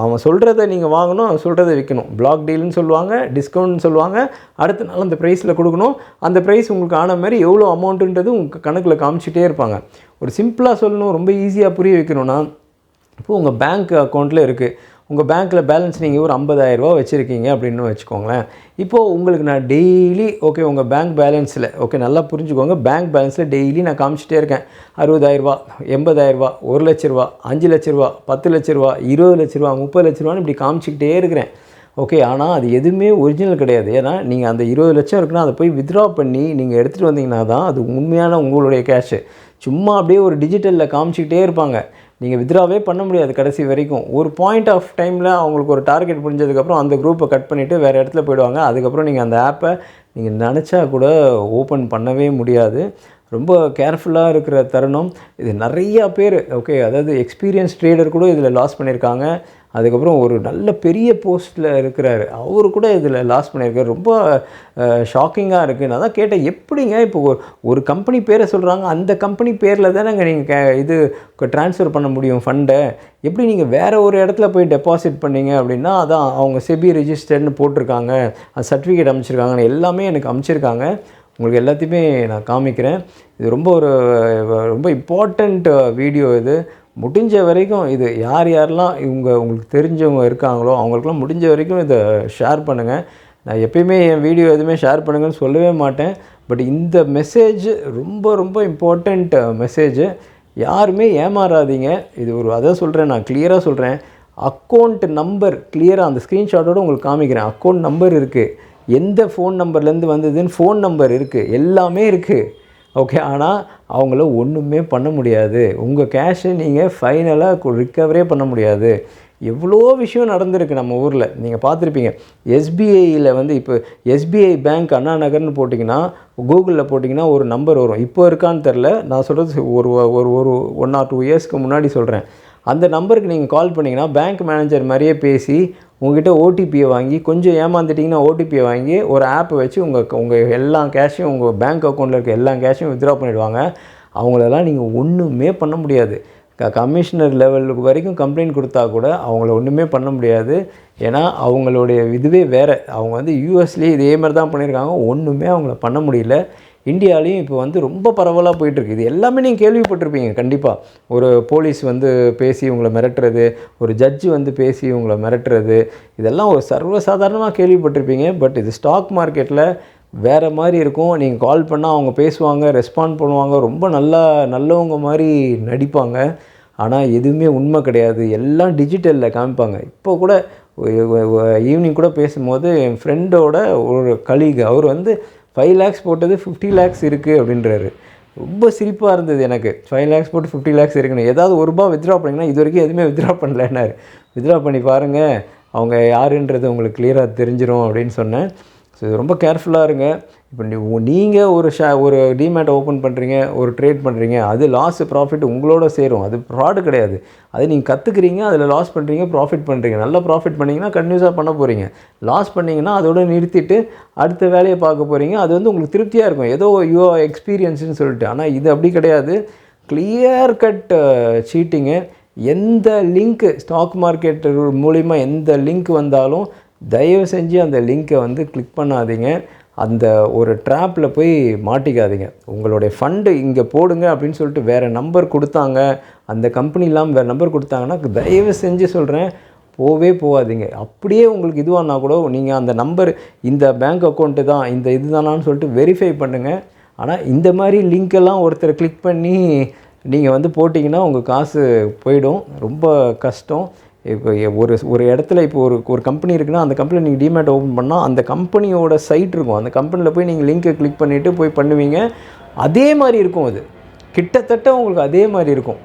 அவன் சொல்கிறத நீங்கள் வாங்கணும், அவன் சொல்கிறத விற்கணும். பிளாக் டீல்னு சொல்லுவாங்க, டிஸ்கவுண்ட்னு சொல்லுவாங்க, அடுத்த நாள் அந்த ப்ரைஸில் கொடுக்கணும். அந்த ப்ரைஸ் உங்களுக்கு ஆன மாதிரி எவ்வளோ அமௌண்ட்டுன்றது உங்கள் கணக்கில் காமிச்சிட்டே இருப்பாங்க. ஒரு சிம்பிளாக சொல்லணும், ரொம்ப ஈஸியாக புரிய வைக்கணும்னா, இப்போது உங்கள் பேங்க் அக்கௌண்ட்டில் இருக்குது உங்கள் பேங்க்கில் பேலன்ஸ் நீங்கள் ஒரு 50,000 வச்சுருக்கீங்க அப்படின்னு வச்சுக்கோங்களேன். இப்போது உங்களுக்கு நான் டெய்லி ஓகே உங்கள் பேங்க் பேலன்ஸில் ஓகே நல்லா புரிஞ்சுக்கோங்க, பேங்க் பேலன்ஸில் டெய்லி நான் காமிச்சிட்டே இருக்கேன். 60,000, 80,000, 1,00,000, 5,00,000, 10,00,000, 20,00,000, 30,00,000 இப்படி காமிச்சிக்கிட்டே இருக்கிறேன். ஓகே, ஆனால் அது எதுவுமே ஒரிஜினல் கிடையாது. ஏன்னா நீங்கள் அந்த 20,00,000 இருக்குன்னா அதை போய் வித்ட்ரா பண்ணி நீங்கள் எடுத்துகிட்டு வந்தீங்கன்னா தான் அது உண்மையான உங்களுடைய கேஷு. சும்மா அப்படியே ஒரு டிஜிட்டலில் காமிச்சிக்கிட்டே இருப்பாங்க, நீங்கள் வித்ட்ராவே பண்ண முடியாது கடைசி வரைக்கும். ஒரு பாயிண்ட் ஆஃப் டைமில் அவங்களுக்கு ஒரு டார்கெட் முடிஞ்சதுக்கப்புறம் அந்த குரூப்பை கட் பண்ணிவிட்டு வேறு இடத்துல போயிடுவாங்க. அதுக்கப்புறம் நீங்கள் அந்த ஆப்பை நீங்கள் நினச்சா கூட ஓப்பன் பண்ணவே முடியாது. ரொம்ப கேர்ஃபுல்லாக இருக்கிற தருணம் இது. நிறையா பேர் ஓகே, அதாவது எக்ஸ்பீரியன்ஸ் ட்ரேடர் கூட இதில் லாஸ் பண்ணியிருக்காங்க. அதுக்கப்புறம் ஒரு நல்ல பெரிய போஸ்ட்டில் இருக்கிறாரு, அவரு கூட இதில் லாஸ் பண்ணியிருக்காரு. ரொம்ப ஷாக்கிங்காக இருக்குது. நான் தான் கேட்டேன், எப்படிங்க இப்போ ஒரு கம்பெனி பேரை சொல்கிறாங்க, அந்த கம்பெனி பேரில் தானேங்க நீங்கள் இது ட்ரான்ஸ்ஃபர் பண்ண முடியும் ஃபண்டை, எப்படி நீங்கள் வேறு ஒரு இடத்துல போய் டெபாசிட் பண்ணீங்க அப்படின்னா, அதான் அவங்க செபி ரெஜிஸ்டர்னு போட்டிருக்காங்க, அது சர்டிஃபிகேட் அமைச்சிருக்காங்க, எல்லாமே எனக்கு அமைச்சிருக்காங்க. உங்களுக்கு எல்லாத்தையுமே நான் காமிக்கிறேன். இது ரொம்ப இம்பார்ட்டண்ட் வீடியோ இது. முடிஞ்ச வரைக்கும் இது யாரெல்லாம் உங்களுக்கு தெரிஞ்சவங்க இருக்காங்களோ அவங்களுக்குலாம் முடிஞ்ச வரைக்கும் இதை ஷேர் பண்ணுங்கள். நான் எப்பயுமே என் வீடியோ எதுவுமே ஷேர் பண்ணுங்கன்னு சொல்லவே மாட்டேன். பட் இந்த மெசேஜ் ரொம்ப இம்பார்ட்டண்ட் மெசேஜு. யாருமே ஏமாறாதீங்க. இது அதான் சொல்கிறேன், நான் கிளியராக சொல்கிறேன். அக்கௌண்ட் நம்பர் கிளியராக அந்த ஸ்க்ரீன்ஷாட்டோடு உங்களுக்கு காமிக்கிறேன். அக்கௌண்ட் நம்பர் இருக்குது, எந்த ஃபோன் நம்பர்லேருந்து வந்ததுன்னு ஃபோன் நம்பர் இருக்குது, எல்லாமே இருக்குது. ஓகே, ஆனால் அவங்கள ஒன்றுமே பண்ண முடியாது. உங்கள் கேஷை நீங்கள் ஃபைனலாக ரிக்கவரே பண்ண முடியாது. எவ்வளோ விஷயம் நடந்திருக்கு நம்ம ஊரில், நீங்கள் பார்த்துருப்பீங்க. எஸ்பிஐயில் இப்போ எஸ்பிஐ பேங்க் அண்ணா நகர்னு போட்டிங்கன்னா, கூகுளில் போட்டிங்கன்னா ஒரு நம்பர் வரும். இப்போ இருக்கான்னு தெரில, நான் சொல்கிறது ஒரு 1 or 2 இயர்ஸ்க்கு முன்னாடி சொல்கிறேன். அந்த நம்பருக்கு நீங்கள் கால் பண்ணிங்கன்னா பேங்க் மேனேஜர் மாதிரியே பேசி உங்கள்கிட்ட ஓடிபியை வாங்கி, கொஞ்சம் ஏமாந்துட்டிங்கன்னா ஓடிபியை வாங்கி ஒரு ஆப்பை வச்சு உங்கள் எல்லா கேஷையும், உங்கள் பேங்க் அக்கௌண்ட்டில் இருக்க எல்லா கேஷையும் வித்ட்ரா பண்ணிவிடுவாங்க. அவங்களெல்லாம் நீங்கள் ஒன்றுமே பண்ண முடியாது. கமிஷனர் லெவலுக்கு வரைக்கும் கம்ப்ளைண்ட் கொடுத்தா கூட அவங்கள ஒன்றுமே பண்ண முடியாது. ஏன்னா அவங்களுடைய இதுவே வேறு. அவங்க யூஎஸ்லேயே இதே மாதிரி தான் பண்ணியிருக்காங்க, ஒன்றுமே அவங்கள பண்ண முடியல. இந்தியாவிலையும் இப்போ ரொம்ப பரவலாக போயிட்டுருக்கு. இது எல்லாமே நீங்கள் கேள்விப்பட்டிருப்பீங்க கண்டிப்பாக. ஒரு போலீஸ் பேசி உங்களை மிரட்டுறது, ஒரு ஜட்ஜு பேசி உங்களை மிரட்டுறது, இதெல்லாம் ஒரு சர்வசாதாரணமாக கேள்விப்பட்டிருப்பீங்க. பட் இது ஸ்டாக் மார்க்கெட்டில் வேறு மாதிரி இருக்கும். நீங்கள் கால் பண்ணால் அவங்க பேசுவாங்க, ரெஸ்பாண்ட் பண்ணுவாங்க, ரொம்ப நல்லவங்க மாதிரி நடிப்பாங்க. ஆனால் எதுவுமே உண்மை கிடையாது, எல்லாம் டிஜிட்டலில் காமிப்பாங்க. இப்போ கூட ஈவினிங் கூட பேசும்போது என் ஃப்ரெண்டோட ஒரு கலீக், அவர் 5 lakhs போட்டது 50 lakhs இருக்குது அப்படின்றாரு. ரொம்ப சிரிப்பாக இருந்தது எனக்கு. 5 lakhs போட்டு 50 lakhs இருக்குன்னு. ஏதாவது ₹1 வித்ட்ரா பண்ணிங்கன்னா, இது வரைக்கும் எதுவுமே வித்ட்ரா பண்ணலன்னாரு. வித்ட்ரா பண்ணி பாருங்கள், அவங்க யாருன்றது உங்களுக்கு கிளியராக தெரிஞ்சிடும் அப்படின்னு சொன்னேன். ஸோ இது ரொம்ப கேர்ஃபுல்லாக இருங்க. இப்போ நீங்கள் ஒரு டிமேட் ஓப்பன் பண்ணுறீங்க, ஒரு ட்ரேட் பண்ணுறீங்க, அது லாஸ் ப்ராஃபிட் உங்களோட சேரும். அது ஃப்ராடு கிடையாது. அது நீங்கள் கற்றுக்குறீங்க, அதில் லாஸ் பண்ணுறீங்க, ப்ராஃபிட் பண்ணுறீங்க. நல்லா ப்ராஃபிட் பண்ணிங்கன்னா கன்டினியூஸாக பண்ண போகிறீங்க. லாஸ் பண்ணிங்கன்னா அதோட நிறுத்திட்டு அடுத்த வேலையை பார்க்க போகிறீங்க. அது உங்களுக்கு திருப்தியாக இருக்கும், ஏதோ யூ எக்ஸ்பீரியன்ஸ்னு சொல்லிட்டு. ஆனால் இது அப்படி கிடையாது, கிளியர் கட் சீட்டிங்கு. எந்த லிங்க்கு ஸ்டாக் மார்க்கெட் மூலிமா எந்த லிங்க் வந்தாலும் தயவு செஞ்சு அந்த லிங்க்கை கிளிக் பண்ணாதீங்க. அந்த ஒரு ட்ராப்பில் போய் மாட்டிக்காதீங்க. உங்களுடைய ஃபண்டு இங்கே போடுங்க அப்படின்னு சொல்லிட்டு வேறு நம்பர் கொடுத்தாங்க, அந்த கம்பெனி இல்லாமல் வேறு நம்பர் கொடுத்தாங்கன்னா தயவு செஞ்சு சொல்கிறேன், போகாதீங்க. அப்படியே உங்களுக்கு இதுவானா கூட நீங்கள் அந்த நம்பர் இந்த பேங்க் அக்கௌண்ட்டு தான், இந்த இது தானான்னு சொல்லிட்டு வெரிஃபை பண்ணுங்கள். ஆனால் இந்த மாதிரி லிங்க்கெல்லாம் ஒருத்தர் கிளிக் பண்ணி நீங்கள் போட்டிங்கன்னா உங்கள் காசு போயிடும். ரொம்ப கஷ்டம். இப்போ ஒரு இடத்துல இப்போ ஒரு கம்பெனி இருக்குன்னா, அந்த கம்பெனியில் நீங்கள் டிமேட் ஓப்பன் பண்ணால் அந்த கம்பெனியோட சைட் இருக்கும். அந்த கம்பெனியில் போய் நீங்கள் லிங்க்கை கிளிக் பண்ணிவிட்டு போய் பண்ணுவீங்க. அதே மாதிரி இருக்கும், அது கிட்டத்தட்ட உங்களுக்கு அதே மாதிரி இருக்கும்.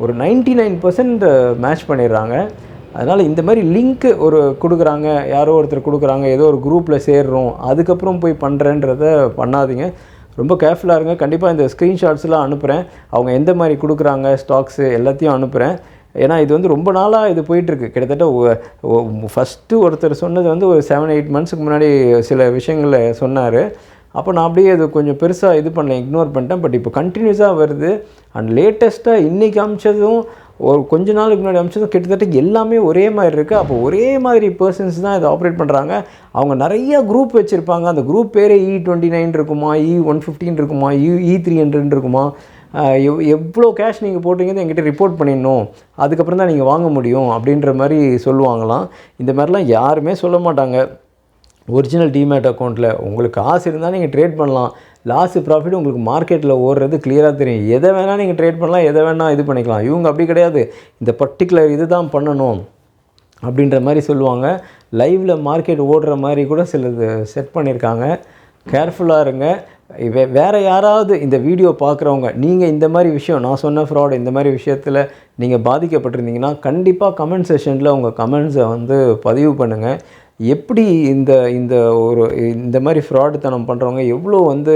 ஒரு 99% மேட்ச் பண்ணிடுறாங்க. அதனால் இந்த மாதிரி லிங்க்கு கொடுக்குறாங்க, யாரோ ஒருத்தர் கொடுக்குறாங்க, ஏதோ ஒரு குரூப்பில் சேர்றோம், அதுக்கப்புறம் போய் பண்ணுறேன்றதை பண்ணாதீங்க. ரொம்ப கேர்ஃபுல்லாக இருங்க. கண்டிப்பாக இந்த ஸ்க்ரீன்ஷாட்ஸ்லாம் அனுப்புகிறேன், அவங்க எந்த மாதிரி கொடுக்குறாங்க ஸ்டாக்ஸு எல்லாத்தையும் அனுப்புகிறேன். ஏன்னா இது ரொம்ப நாளாக இது போயிட்டுருக்கு. கிட்டத்தட்ட ஃபஸ்ட்டு ஒருத்தர் சொன்னது ஒரு 7-8 monthsக்கு முன்னாடி சில விஷயங்களை சொன்னார். அப்போ நான் அப்படியே அது கொஞ்சம் பெருசாக இது பண்ணல, இக்னோர் பண்ணிட்டேன். பட் இப்போ கண்டினியூஸாக வருது. அண்ட் லேட்டஸ்ட்டாக இன்றைக்கி அமிச்சதும் ஒரு கொஞ்ச நாளுக்கு முன்னாடி அமிச்சதும் கிட்டத்தட்ட எல்லாமே ஒரே மாதிரி இருக்குது. அப்போ ஒரே மாதிரி பர்சன்ஸ் தான் இதை ஆப்ரேட் பண்ணுறாங்க. அவங்க நிறையா குரூப் வச்சுருப்பாங்க. அந்த குரூப் பேரே E29 இருக்குமா, E115 இருக்குமா, E300 இருக்குமா, எவ்வளோ கேஷ் நீங்கள் போட்டிங்கன்னு என்கிட்ட ரிப்போர்ட் பண்ணிடணும், அதுக்கப்புறம் தான் நீங்கள் வாங்க முடியும் அப்படின்ற மாதிரி சொல்லுவாங்களாம். இந்த மாதிரிலாம் யாருமே சொல்ல மாட்டாங்க. ஒரிஜினல் டிமேட் அக்கௌண்ட்டில் உங்களுக்கு காசு இருந்தால் நீங்கள் ட்ரேட் பண்ணலாம். லாஸு ப்ராஃபிட் உங்களுக்கு மார்க்கெட்டில் ஓடுறது கிளியராக தெரியும். எதை வேணால் நீங்கள் ட்ரேட் பண்ணலாம், எதை வேணால் இது பண்ணிக்கலாம். இவங்க அப்படி கிடையாது, இந்த பர்டிகுலர் இது தான் பண்ணணும் அப்படின்ற மாதிரி சொல்லுவாங்க. லைவில் மார்க்கெட் ஓடுற மாதிரி கூட சிலது செட் பண்ணியிருக்காங்க. கேர்ஃபுல்லாக இருங்க. வேறு யாராவது இந்த வீடியோ பார்க்குறவங்க நீங்கள் இந்த மாதிரி விஷயம், நான் சொன்ன ஃப்ராட், இந்த மாதிரி விஷயத்தில் நீங்கள் பாதிக்கப்பட்டிருந்தீங்கன்னா கண்டிப்பாக கமெண்ட் செஷனில் உங்கள் கமெண்ட்ஸை வந்து பதிவு பண்ணுங்கள். எப்படி இந்த மாதிரி ஃப்ராடுத்தனம் பண்ணுறவங்க எவ்வளோ வந்து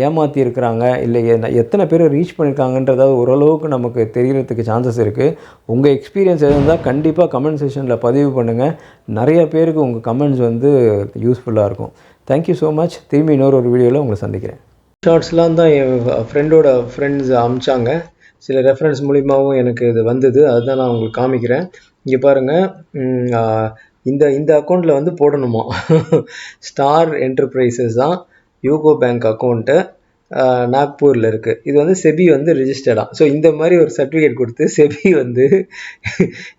ஏமாற்றி இருக்கிறாங்க, இல்லை எத்தனை பேர் ரீச் பண்ணியிருக்காங்கன்றதாவது ஓரளவுக்கு நமக்கு தெரியறதுக்கு சான்சஸ் இருக்குது. உங்கள் எக்ஸ்பீரியன்ஸ் எது இருந்தால் கண்டிப்பாக கமெண்ட் செஷனில் பதிவு பண்ணுங்கள். நிறைய பேருக்கு உங்கள் கமெண்ட்ஸ் வந்து யூஸ்ஃபுல்லாக இருக்கும். Thank you so much. திரும்பி இன்னொரு வீடியோவில் உங்களை சந்திக்கிறேன். ஷார்ட்ஸ்லாம் தான் என் ஃப்ரெண்டோட ஃப்ரெண்ட்ஸ் அமிச்சாங்க. சில ரெஃபரன்ஸ் மூலிமாவும் எனக்கு இது வந்தது, அதுதான் நான் உங்களுக்கு காமிக்கிறேன். இங்கே பாருங்கள், இந்த அக்கௌண்ட்டில் வந்து போடணுமா ஸ்டார் என்டர்பிரைசஸ் தான் யூகோ பேங்க் அக்கௌண்ட்டு, நாக்பூரில் இருக்குது. இது வந்து செபி வந்து ரிஜிஸ்டர்டாக. ஸோ இந்த மாதிரி ஒரு சர்டிஃபிகேட் கொடுத்து செபி வந்து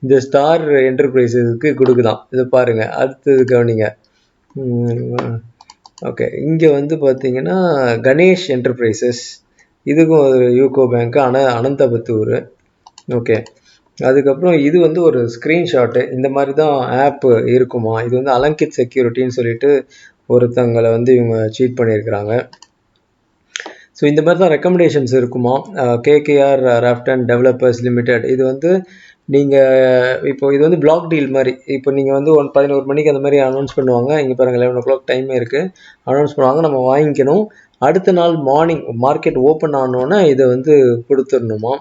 இந்த ஸ்டார் என்டர்பிரைசஸ்க்கு கொடுக்குதான். இது பாருங்கள், அடுத்தது கவனிங்க. ஓகே, இங்கே வந்து பார்த்தீங்கன்னா கணேஷ் என்டர்பிரைசஸ், இதுக்கும் ஒரு யூகோ பேங்க்கு, ஆனால் அனந்தபத்தூர். ஓகே, அதுக்கப்புறம் இது வந்து ஒரு ஸ்க்ரீன்ஷாட்டு. இந்த மாதிரி தான் ஆப் இருக்குமா. இது வந்து அலங்கித் செக்யூரிட்டின்னு சொல்லிட்டு ஒருத்தங்களை வந்து இவங்க சீட் பண்ணியிருக்கிறாங்க. ஸோ இந்த மாதிரி தான் ரெக்கமெண்டேஷன்ஸ் இருக்குமா. கேகேஆர் ராஃப்டன் டெவலப்பர்ஸ் லிமிடெட், இது வந்து நீங்கள் இப்போ இது வந்து பிளாக் டீல் மாதிரி. இப்போ நீங்கள் வந்து 11 மணிக்கு அந்த மாதிரி அனௌன்ஸ் பண்ணுவாங்க. இங்கே பாருங்கள், 11 o'clock டைமே இருக்குது, அனௌன்ஸ் பண்ணுவாங்க, நம்ம வாங்கிக்கணும். அடுத்த நாள் மார்னிங் மார்க்கெட் ஓப்பன் ஆனோன்னா இதை வந்து கொடுத்துடணுமா.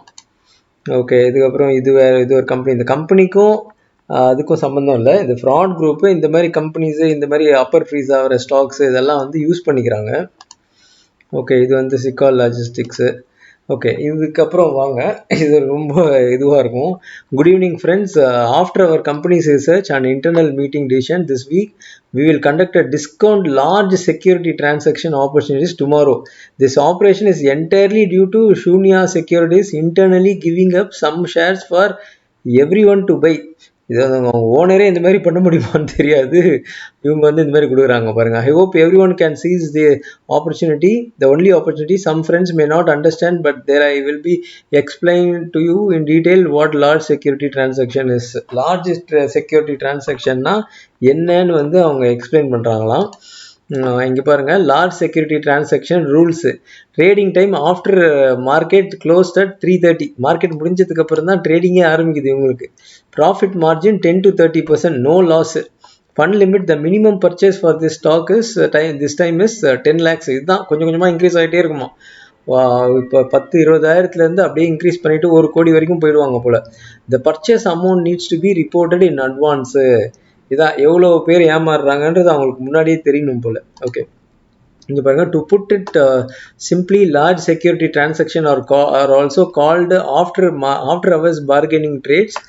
ஓகே, இதுக்கப்புறம் இது ஒரு கம்பெனி. இந்த கம்பெனிக்கும் அதுக்கும் சம்மந்தம் இல்லை. இந்த ஃப்ராட் குரூப்பு இந்த மாதிரி கம்பெனிஸு, இந்த மாதிரி அப்பர் ஃப்ரீஸ் ஆகிற ஸ்டாக்ஸு இதெல்லாம் வந்து யூஸ் பண்ணிக்கிறாங்க. ஓகே, இது வந்து சிக்கால் லாஜிஸ்டிக்ஸு. ஓகே, இதுக்கப்புறம் வாங்க, இது ரொம்ப இதுவாக இருக்கும். Good evening friends. After our companies research and internal meeting decision this week we will conduct a discount large security transaction opportunities tomorrow. This operation is entirely due to Shunya Securities internally giving up some shares for everyone to buy. இது அவங்க ஓனரே இந்த மாதிரி பண்ண முடியுமான்னு தெரியாது, இவங்க வந்து இந்த மாதிரி கொடுக்குறாங்க பாருங்க. I hope every one can seize the opportunity, the only opportunity. Some friends may not understand, but there I will be explain to you in detail what large security transaction is. Large security டிரான்சாக்ஷன்னா என்னன்னு வந்து அவங்க explain பண்ணுறாங்களாம். இங்கே பாருங்கள், large security transaction rules. Trading time after market closed at 3:30. Market முடிஞ்சதுக்கு அப்புறம் தான் ட்ரேடிங்கே ஆரம்பிக்குது இவங்களுக்கு. Profit margin 10 to 30%, no loss. Fund limit, the minimum purchase for this stock is this time is 10 lakhs. இதுதான் கொஞ்சம் கொஞ்சமாக இன்க்ரீஸ் ஆகிட்டே இருக்குமா. இப்போ 10-20,000 அப்படியே இன்க்ரீஸ் பண்ணிவிட்டு 1 கோடி வரைக்கும் போயிடுவாங்க போல். The purchase amount needs to be reported in advance. இதான் எவ்வளோ பேர் ஏமாறுறாங்கன்றது அவங்களுக்கு முன்னாடியே தெரியணும் போல். ஓகே, இங்கே பாருங்கள், to put it simply large security transaction are also called after hours bargaining trades.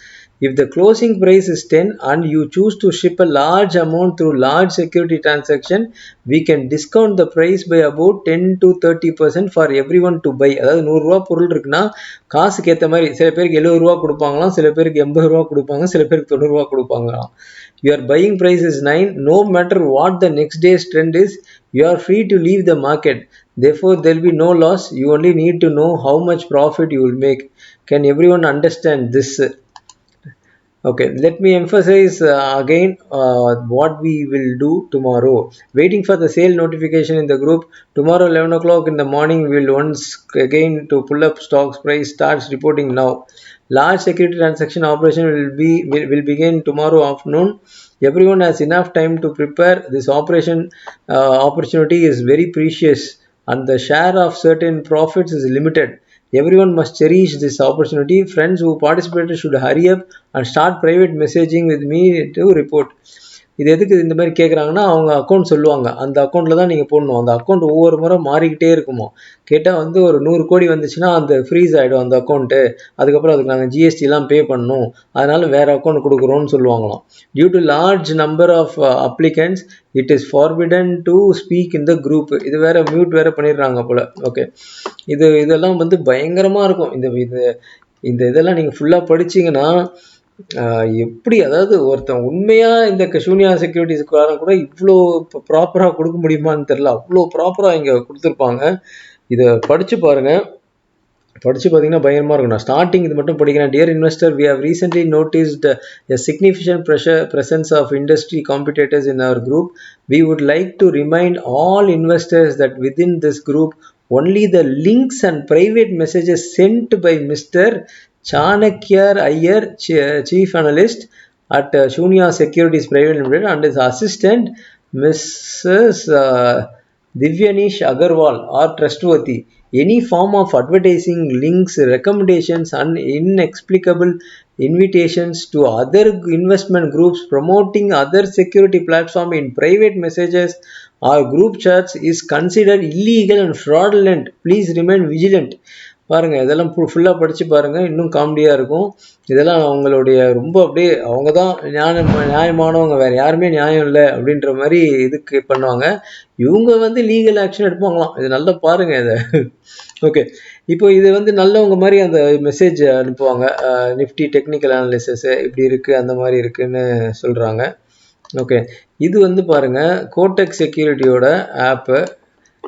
If the closing price is 10 and you choose to ship a large amount through large security transaction, we can discount the price by about 10 to 30% for everyone to buy. அதாவது 100 ரூபா பொருள் இருக்குன்னா காசுக்கு ஏற்ற மாதிரி சில பேருக்கு 70 ரூபா கொடுப்பாங்களாம், சில பேருக்கு 80 ரூபா கொடுப்பாங்க, சில பேருக்கு 90 ரூபா கொடுப்பாங்களாம். Your buying price is 9. No matter what the next day's trend is, you are free to leave the market. Therefore, there will be no loss. You only need to know how much profit you will make. Can everyone understand this? Okay, let me emphasize again what we will do tomorrow. Waiting for the sale notification in the group. Tomorrow 11 o'clock in the morning we will once again to pull up stocks price starts reporting now. Large security transaction operation will begin tomorrow afternoon. Everyone has enough time to prepare. This opportunity is very precious and the share of certain profits is limited. Everyone must cherish this opportunity. Friends who participated should hurry up and start private messaging with me to report. இது எதுக்கு இந்த மாதிரி கேட்குறாங்கன்னா, அவங்க account சொல்லுவாங்க. அந்த அக்கௌண்ட்டில் தான் நீங்கள் போடணும். அந்த அக்கௌண்ட் ஒவ்வொரு முறை மாறிக்கிட்டே இருக்குமோ. கேட்டால் வந்து ஒரு 100 கோடி வந்துச்சுன்னா அந்த ஃப்ரீஸ் ஆகிடும் அந்த அக்கௌண்ட்டு. அதுக்கப்புறம் அதுக்கு நாங்கள் ஜிஎஸ்டிலாம் பே பண்ணணும். அதனால் வேறு அக்கௌண்ட் கொடுக்குறோன்னு சொல்லுவாங்களாம். Due to large number of applicants it is forbidden to speak in the group. இது வேறு மியூட் வேறு பண்ணிடுறாங்க போல். ஓகே, இதெல்லாம் வந்து பயங்கரமாக இருக்கும். இந்த இதெல்லாம் நீங்கள் ஃபுல்லாக படிச்சிங்கன்னா எப்படி, அதாவது ஒருத்தன் உண்மையாக இந்த சூன்யா செக்யூரிட்டிஸ்காரன் கூட இவ்வளோ ப்ராப்பராக கொடுக்க முடியுமான்னு தெரில. அவ்வளோ ப்ராப்பராக இங்கே கொடுத்துருப்பாங்க. இதை படித்து பாருங்கள். படித்து பார்த்தீங்கன்னா பயங்கரமாக இருக்கும். நான் ஸ்டார்டிங் இது மட்டும் படிக்கிறேன். Dear investor, we have recently noticed a significant presence of industry competitors in our group. We would like to remind all investors that within this group only the links and private messages sent by Mr. Chanakyar Iyer, Chief Analyst at Shunya Securities Private Limited, and his assistant Mrs. Divyanish Agarwal are trustworthy. Any form of advertising, links, recommendations, and inexplicable invitations to other investment groups promoting other security platform in private messages or group chats is considered illegal and fraudulent. Please remain vigilant. பாருங்கள், இதெல்லாம் ஃபுல்லாக படித்து பாருங்கள். இன்னும் காமெடியாக இருக்கும். இதெல்லாம் அவங்களுடைய ரொம்ப அப்படியே அவங்க தான் நியாயமானவங்க, வேறு யாருமே நியாயம் இல்லை அப்படின்ற மாதிரி இதுக்கு பண்ணுவாங்க. இவங்க வந்து லீகல் ஆக்ஷன் எடுப்பாங்களாம். இது நல்லா பாருங்கள் இதை. ஓகே, இப்போ இது வந்து நல்லவங்க மாதிரி அந்த மெசேஜ் அனுப்புவாங்க. நிஃப்டி டெக்னிக்கல் அனாலிசிஸ் இப்படி இருக்குது, அந்த மாதிரி இருக்குதுன்னு சொல்கிறாங்க. ஓகே, இது வந்து பாருங்கள் கோடெக் செக்யூரிட்டியோட ஆப்பு.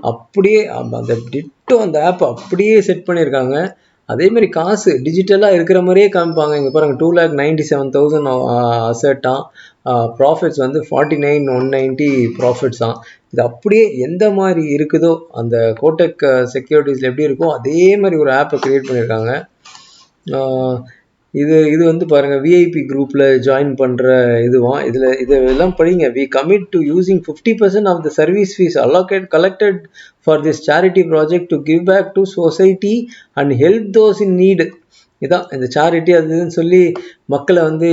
அப்படியே அந்த டிட்டோ அந்த ஆப் அப்படியே செட் பண்ணியிருக்காங்க. அதேமாதிரி காசு டிஜிட்டலாக இருக்கிற மாதிரியே காமிப்பாங்க. இங்கே பாருங்கள், 2,97,000 அசட்டான். ப்ராஃபிட்ஸ் வந்து 49,190 ப்ராஃபிட்ஸான். இது அப்படியே எந்த மாதிரி இருக்குதோ அந்த கோடெக் செக்யூரிட்டிஸில் எப்படி இருக்கோ அதே மாதிரி ஒரு ஆப்பை க்ரியேட் பண்ணியிருக்காங்க. இது வந்து பாருங்கள், விஐபி குரூப்பில் ஜாயின் பண்ணுற இதுவான். இதெல்லாம் படிங்க. We commit to using 50% of the service fees collected for this charity project to give back to society and help those in need. இதான் இந்த சேரிட்டி அதுன்னு சொல்லி மக்களை வந்து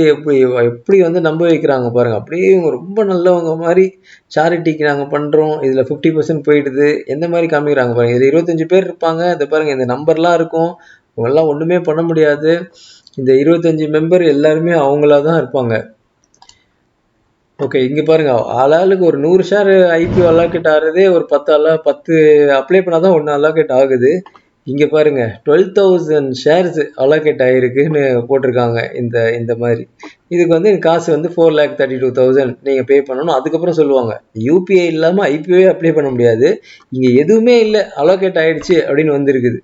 எப்படி வந்து நம்ப வைக்கிறாங்க பாருங்கள். அப்படியே இவங்க ரொம்ப நல்லவங்க மாதிரி சேரிட்டிக்கு நாங்கள் பண்ணுறோம், இதில் 50% போயிடுது, எந்த மாதிரி காமிக்கிறாங்க பாருங்கள். இதில் 25 பேர் இருப்பாங்க. இதை பாருங்கள், இந்த நம்பர்லாம் இருக்கும். இவங்கெல்லாம் ஒன்றுமே பண்ண முடியாது. இந்த 25 மெம்பர் எல்லாருமே அவங்களா தான் இருப்பாங்க. ஓகே, இங்கே பாருங்கள், ஆளாளுக்கு ஒரு 100 ஷேர் ஐபிஓ அலாக்கேட் ஆகிறதே ஒரு 10 அப்ளை பண்ணால் தான் 1 அலாக்கேட் ஆகுது. இங்கே பாருங்கள், 12,000 ஷேர்ஸ் அலாக்கேட் ஆகிருக்குன்னு போட்டிருக்காங்க. இந்த மாதிரி இதுக்கு வந்து காசு வந்து 4,32,000 நீங்கள் பே பண்ணணும். அதுக்கப்புறம் சொல்லுவாங்க யூபிஐ இல்லாமல் ஐபிஓவே அப்ளை பண்ண முடியாது. இங்கே எதுவுமே இல்லை, அலாக்கேட் ஆகிடுச்சு அப்படின்னு வந்திருக்குது.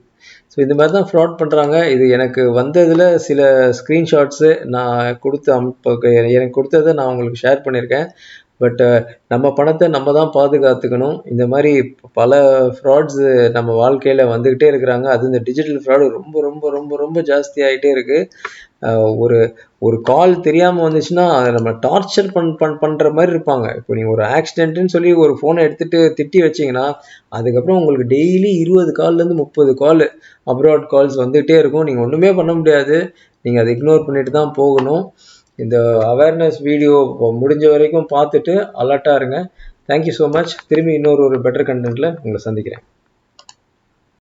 ஸோ இந்த மாதிரி தான் ஃப்ராட் பண்ணுறாங்க. இது எனக்கு வந்ததில் சில ஸ்க்ரீன்ஷாட்ஸு நான் எனக்கு கொடுத்ததை நான் உங்களுக்கு ஷேர் பண்ணியிருக்கேன். பட் நம்ம பணத்தை நம்ம தான் பாதுகாத்துக்கணும். இந்த மாதிரி பல ஃப்ராட்ஸு நம்ம வாழ்க்கையில் வந்துக்கிட்டே இருக்கிறாங்க. அது இந்த டிஜிட்டல் ஃப்ராடு ரொம்ப ரொம்ப ரொம்ப ரொம்ப ஜாஸ்தி ஆகிட்டே இருக்குது. ஒரு கால் தெரியாமல் வந்துச்சுன்னா அதை நம்ம டார்ச்சர் பண்ணுற மாதிரி இருப்பாங்க. இப்போ நீங்கள் ஒரு ஆக்சிடென்ட்டுன்னு சொல்லி ஒரு ஃபோனை எடுத்துகிட்டு திட்டி வச்சிங்கன்னா அதுக்கப்புறம் உங்களுக்கு டெய்லி 20 கால்லேருந்து 30 கால் அப்ராட் கால்ஸ் வந்துகிட்டே இருக்கும். நீங்கள் ஒன்றுமே பண்ண முடியாது. நீங்கள் அதை இக்னோர் பண்ணிட்டு தான் போகணும். இந்த அவேர்னஸ் வீடியோ முடிஞ்ச வரைக்கும் பார்த்துட்டு அலர்ட்டாக இருங்க. Thank you so much. திரும்பி இன்னொரு பெட்டர் கண்டென்ட்டில் உங்களை சந்திக்கிறேன்.